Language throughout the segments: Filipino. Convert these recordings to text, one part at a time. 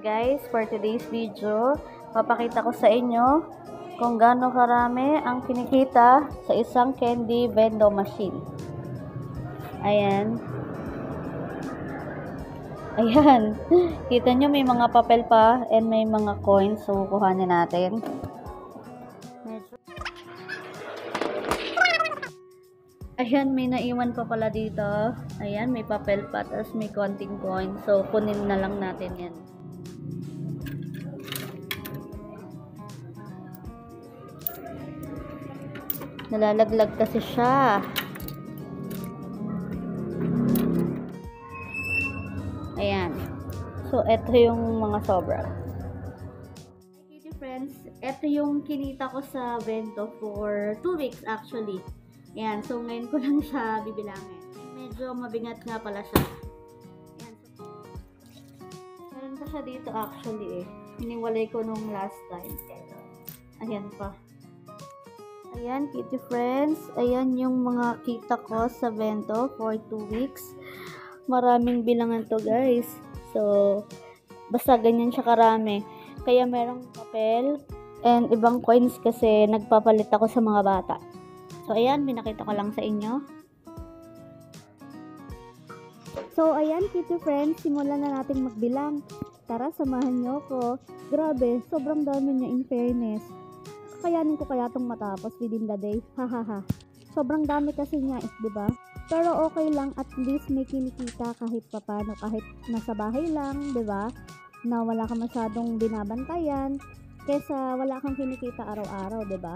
Guys, for today's video, papakita ko sa inyo kung gaano karami ang kinikita sa isang candy vending machine. Ayan. Ayan. Kita nyo may mga papel pa and may mga coins. So, kuhanin natin. Ayan, may naiwan pa pala dito. Ayan, may papel pa, tapos may konting coin. So, kunin na lang natin yan. Nalalaglag kasi siya. Ayan. So, eto yung mga sobra. Okay, friends, eto yung kinita ko sa bento for 2 weeks actually. Ayan. So, ngayon ko lang siya bibilangin. Medyo mabigat nga pala siya. Ayan. So, meron pa siya dito actually eh. Hiniwalay ko nung last time. Ayan pa. Ayan, kitty friends. Ayan yung mga kita ko sa bento for 2 weeks. Maraming bilangan to guys. So, basta ganyan siya karami. Kaya merong papel and ibang coins kasi nagpapalit ako sa mga bata. So, ayan, pinakita ko lang sa inyo. So, ayan kitty friends, simulan na natin magbilang. Tara, samahan nyo ako. Grabe, sobrang dami niya in fairness. Kayanin ko kaya itong matapos within the day. Hahaha. Sobrang dami kasi niya eh, diba? Pero okay lang, at least may kinikita kahit papano, kahit nasa bahay lang, diba? Na wala ka masyadong binabantayan, kesa wala kang kinikita araw-araw, diba?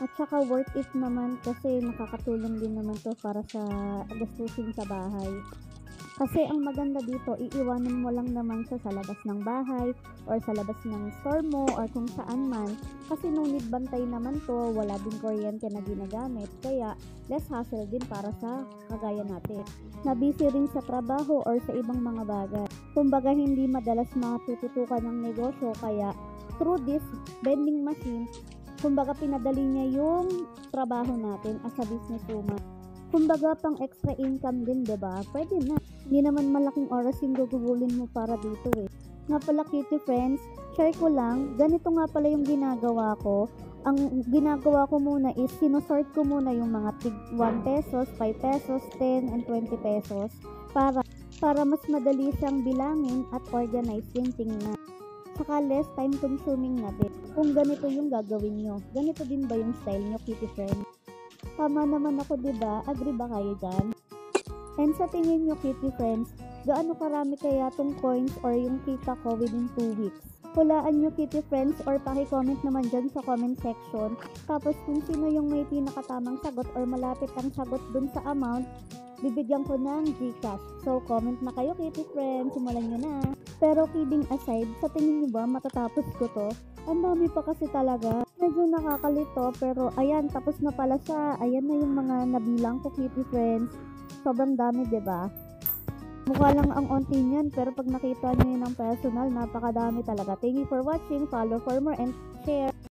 At saka worth it naman kasi nakakatulong din naman to para sa gastusin sa bahay. Kasi ang maganda dito, iiwanan mo lang naman siya sa labas ng bahay or sa labas ng store mo or kung saan man. Kasi no need bantay naman to, wala din kuryente na ginagamit. Kaya less hassle din para sa kagaya natin. Na-busy rin sa trabaho or sa ibang mga bagay. Kumbaga hindi madalas matututukan ng negosyo, kaya through this vending machine, kumbaga pinadali niya yung trabaho natin as a businesswoman. Kumbaga pang extra income din, diba? Pwede na. Hindi naman malaking oras yung gugugulin mo para dito eh. Nga pala kitty friends, share ko lang, ganito nga pala yung ginagawa ko. Ang ginagawa ko muna is sinosort ko muna yung mga tig 1 pesos, 5 pesos, 10 and 20 pesos para mas madali siyang bilangin at organize yung tingnan. Saka less time consuming na din. Kung ganito yung gagawin nyo, ganito din ba yung style nyo kitty friends? Tama naman ako, diba? Agree ba kayo dyan? And sa tingin nyo, kitty friends, gaano karami kaya tong coins or yung kita ko within 2 weeks? Hulaan nyo, kitty friends, or paki-comment naman dyan sa comment section. Tapos kung sino yung may pinakatamang sagot or malapit ang sagot dun sa amount, bibigyan ko ng Gcash. So, comment na kayo, kitty friends. Simulan nyo na. Pero kidding aside, sa tingin nyo ba matatapos ko to? Ang dami pa kasi talaga. Medyo nakakalito, pero ayan, tapos na pala siya. Ayan na yung mga nabilang ko, kitty friends. Sobrang dami, diba? Mukha lang ang onti niyan, pero pag nakita nyo yun ng personal, napakadami talaga. Thank you for watching. Follow for more and share.